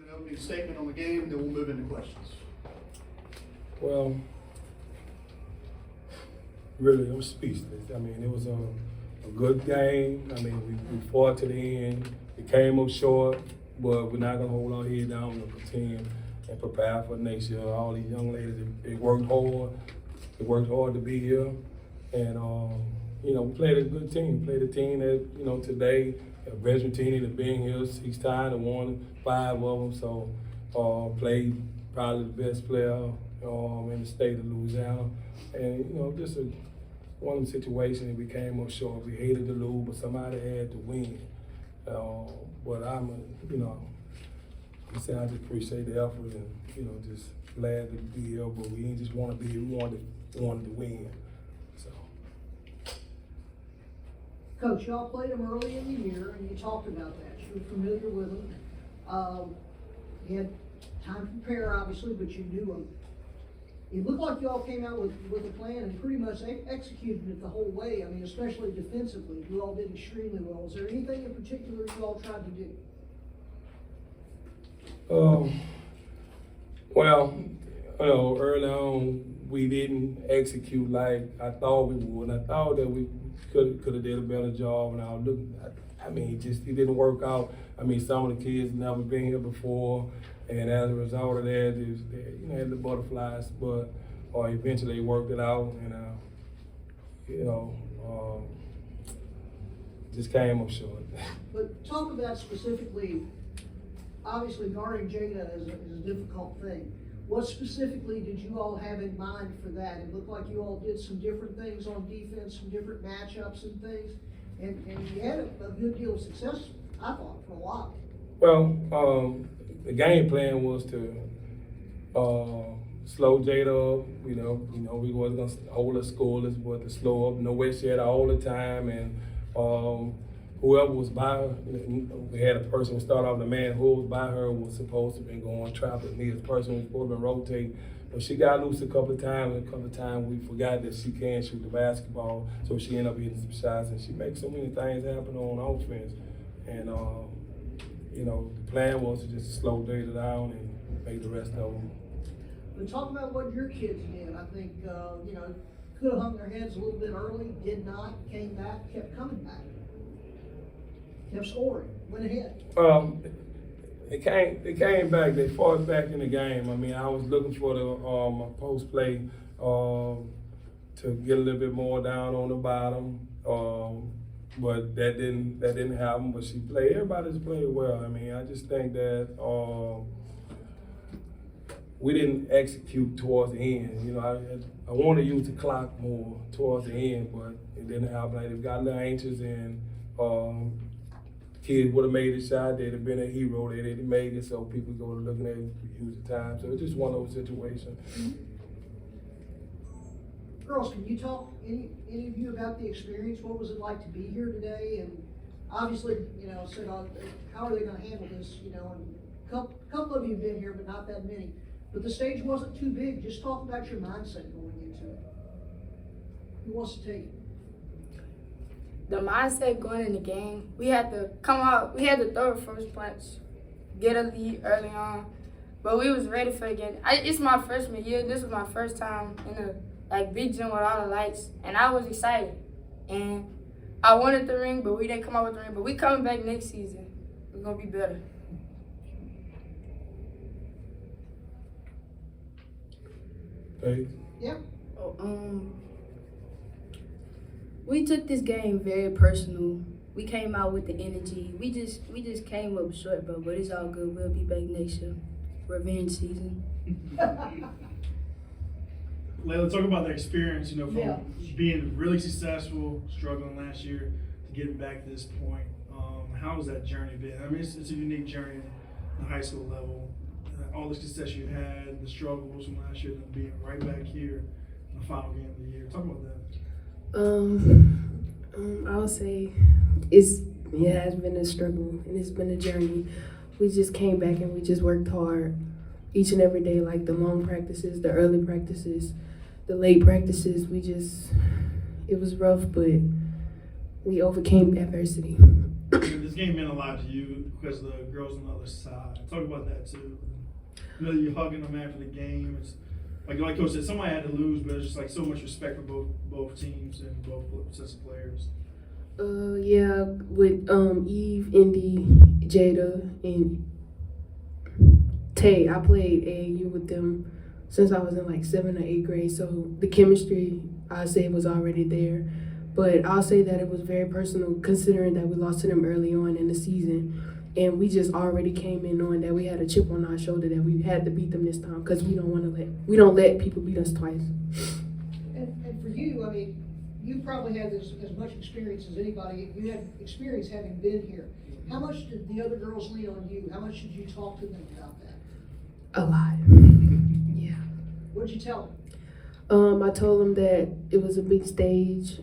Give an opening statement on the game, then we'll move into questions. Well, really, I'm speechless. I mean, it was a good game. I mean, we fought to the end. It came up short, but we're not gonna hold our head down. We're gonna continue and prepare for next year. All these young ladies, they worked hard. They worked hard to be here, and you know, we played a good team. Played a team that, you know, today, a veteran team that been here 6 times and won 5 of them. So played probably the best player in the state of Louisiana, and you know, just one of the situations we came up short. We hated to lose, but somebody had to win. But you know, I just appreciate the effort, and you know, just glad to be here. But we didn't just want to be here; we wanted to win. So, Coach, y'all played them early in the year, and you talked about that. You were familiar with them. You had time to prepare, obviously, but you knew them. It looked like y'all came out with a plan and pretty much executed it the whole way. I mean, especially defensively, you all did extremely well. Is there anything in particular you all tried to do? Well, you know, early on we didn't execute like I thought we would. I thought that we could have did a better job, and I was looking. I mean, it didn't work out. I mean, some of the kids never been here before, and as a result of that, you know, had the butterflies. But eventually they worked it out, and you know, just came up short. But talk about specifically, obviously guarding Jada is a difficult thing. What specifically did you all have in mind for that? It looked like you all did some different things on defense, some different matchups and things, and you had a good deal of success, I thought, for a while. Well, the game plan was to slow Jada up. You know, we wasn't gonna hold her scoreless, but to slow up, no way she had her all the time, and whoever was by her, we had a person start off, the man who was by her was supposed to have been going trapping. Me as a person was supposed to have been rotating. But she got loose a couple of times, and a couple of times we forgot that she can shoot the basketball, so she ended up hitting some shots, and she makes so many things happen on offense. And you know, the plan was to just slow Jada down and make the rest of them. But talk about what your kids did. I think, you know, could have hung their heads a little bit early, did not, came back, kept coming back. Kept scoring, went ahead. They came back. They fought back in the game. I mean, I was looking for the my post play to get a little bit more down on the bottom, but that didn't happen. But she played. Everybody's played well. I mean, I just think that we didn't execute towards the end. You know, I want to use the clock more towards the end, but it didn't happen. Like, they got a little anxious, and kids would have made the shot. They'd have been a hero. They'd have made it, so people go looking at it, use the time. So it's just one of those situations. Girls, can you talk, any of you, about the experience? What was it like to be here today? And obviously, you know, said, how are they going to handle this? You know, and a couple of you have been here, but not that many. But the stage wasn't too big. Just talk about your mindset going into it. Who wants to take it? The mindset going in the game, we had to come out, we had to throw the first punch, get a lead early on, but we was ready for the game. It's my freshman year. This was my first time in a big gym with all the lights, and I was excited. And I wanted the ring, but we didn't come out with the ring. But we coming back next season. We're gonna be better. Hey. Yep. We took this game very personal. We came out with the energy. We just came up short, but it's all good. We'll be back next year. Revenge season. Layla, talk about the experience, you know, from being really successful, struggling last year, to getting back to this point. How has that journey been? I mean, it's a unique journey in the high school level. All the success you had, the struggles from last year, and being right back here in the final game of the year. Talk about that. I would say it has been a struggle and it's been a journey. We just came back and we just worked hard each and every day, like the long practices, the early practices, the late practices. It was rough, but we overcame adversity. This this game meant a lot to you because of the girls on the other side. Talk about that too. You know, you're hugging them after the game. It's like Coach said, somebody had to lose, but it's just like so much respect for both teams and both sets of players. Yeah, with Eve, Indy, Jada, and Tay, I played AAU with them since I was in like 7th or 8th grade. So the chemistry, I say, was already there. But I'll say that it was very personal, considering that we lost to them early on in the season, and we just already came in knowing that we had a chip on our shoulder that we had to beat them this time because we don't let people beat us twice. And for you, I mean, you probably had as much experience as anybody. You had experience having been here. How much did the other girls lean on you? How much did you talk to them about that? A lot. Yeah. What did you tell them? I told them that it was a big stage.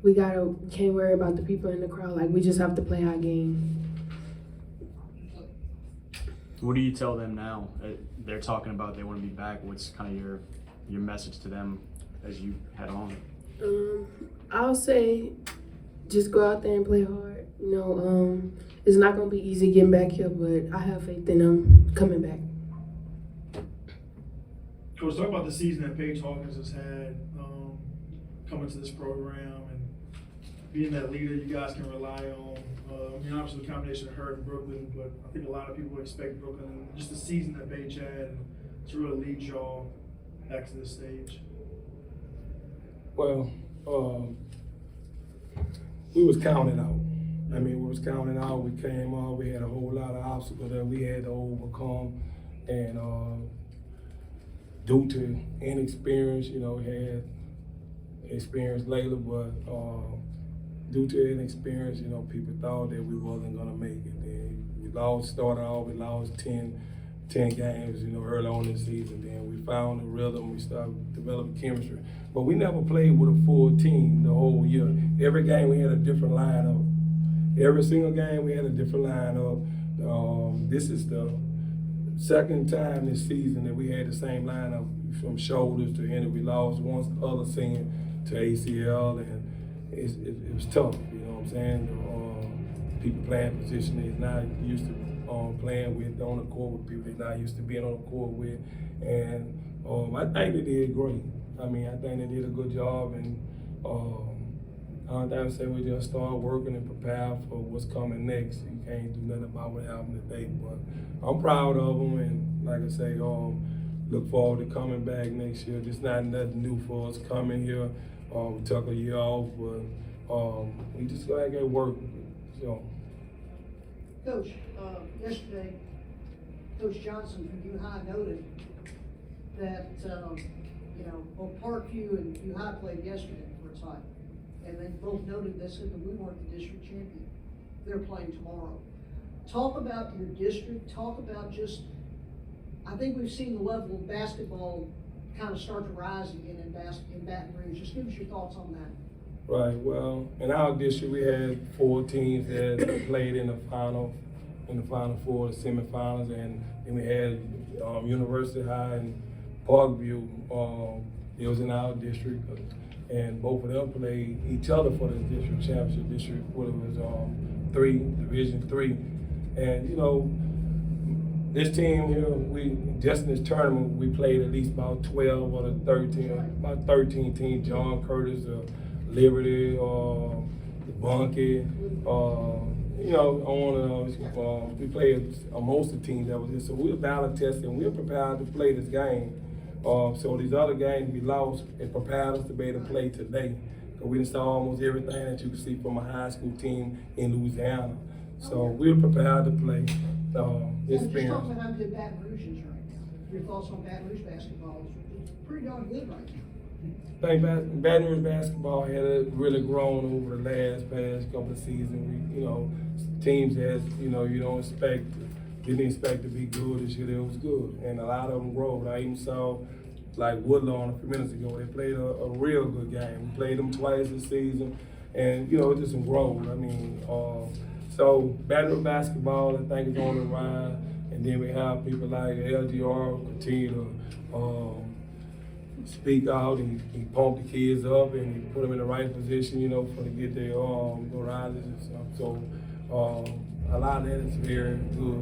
We can't worry about the people in the crowd. Like, we just have to play our game. What do you tell them now? They're talking about they want to be back. What's kind of your message to them as you head on? I'll say just go out there and play hard. You know, it's not going to be easy getting back here, but I have faith in them coming back. Coach, talk about the season that Paige Hawkins has had coming to this program and being that leader you guys can rely on. Obviously the combination of her and Brooklyn, but I think a lot of people expect Brooklyn and just the season that Paige had and to really lead y'all back to this stage. Well, we was counting out. I mean, we was counting out. We came out. We had a whole lot of obstacles that we had to overcome, and due to inexperience, you know, we had experience later, but due to inexperience, you know, people thought that we wasn't gonna make it. Then we started off, we lost 10 games, you know, early on in the season. Then we found the rhythm, we started developing chemistry. But we never played with a full team the whole year. Every game we had a different lineup. Every single game we had a different lineup. This is the second time this season that we had the same lineup from shoulders to end. We lost once the other season to ACL, and it was tough, you know what I'm saying? People playing position they're not used to playing with on the court with people they're not used to being on the court with, and I think they did great. I mean, I think they did a good job, and I don't say we just start working and prepare for what's coming next. You can't do nothing about what happened today, but I'm proud of them, and like I say, look forward to coming back next year. Just not nothing new for us coming here. We took a year off, but we just gotta get work. So. Coach, yesterday, Coach Johnson from U High noted that, you know, both Parkview and U High played yesterday for a tie. And they both noted this, and we weren't the district champion. They're playing tomorrow. Talk about your district, talk about just, I think we've seen the level of basketball kind of start to rise again in Baton Rouge. Just give us your thoughts on that. Right, well, in our district we had 4 teams that played in the Final Four, the semifinals, and then we had University High and Parkview. It was in our district, and both of them played each other for the district championship. District, what it was, Division 3, and you know, this team here, we just in this tournament we played at least about 12 or 13 teams. John Curtis, Liberty, the Bunkie, you know, on and on. We played most of the teams that was here, so we're battle tested and we're prepared to play this game. So these other games we lost, it prepared us to be able to play today. Because we saw almost everything that you can see from a high school team in Louisiana. So we're prepared to play this Just talk experience. about how good Baton Rouge is right now. Your thoughts on Baton Rouge basketball is pretty darn good right now. I think Baton Rouge basketball had really grown over the past couple of seasons. We, you know, teams that, you know, you didn't expect to be good this year, it was good. And a lot of them growed. I even saw like Woodlawn a few minutes ago, they played a real good game. We played them twice this season, and you know, it's just some growth. I mean, so Baton Rouge basketball, I think, is on the rise. And then we have people like LGR continue to speak out, and he pumped the kids up and he put them in the right position, you know, for to get their rises and stuff. So a lot of that is very good for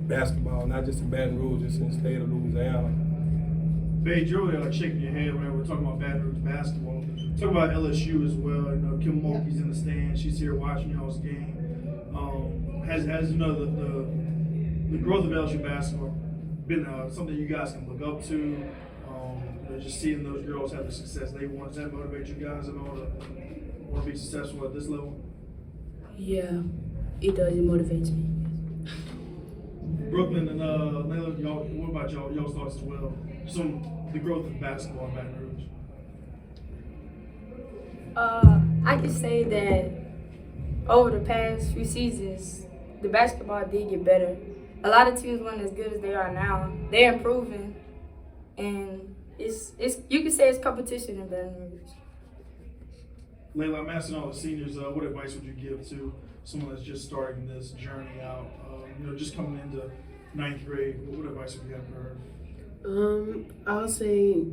basketball, not just in Baton Rouge, just in the state of Louisiana. Paige, you're over there like shaking your head whenever we're talking about Baton Rouge basketball. Talk about LSU as well. You know, Kim Mulkey's in the stand. She's here watching y'all's game. Has you know the growth of LSU basketball been something you guys can look up to? You know, just seeing those girls have the success they want, does that motivate you guys at all to want to be successful at this level? Yeah, it does. It motivates me. Brooklyn and Layla, y'all, what about y'all's thoughts as well? Just on the growth of basketball in Baton Rouge. I can say that over the past few seasons, the basketball did get better. A lot of teams weren't as good as they are now. They're improving, and it's you can say it's competition in Baton Rouge. Layla, I'm asking all the seniors, what advice would you give to someone that's just starting this journey out? You know, just coming into 9th grade, what advice would you have for her? I'll say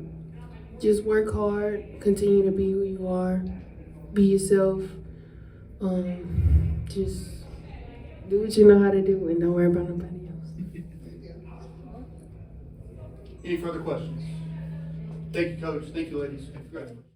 just work hard, continue to be who you are, be yourself. Just do what you know how to do and don't worry about nobody else. Any further questions? Thank you, Coach. Thank you, ladies. Congratulations.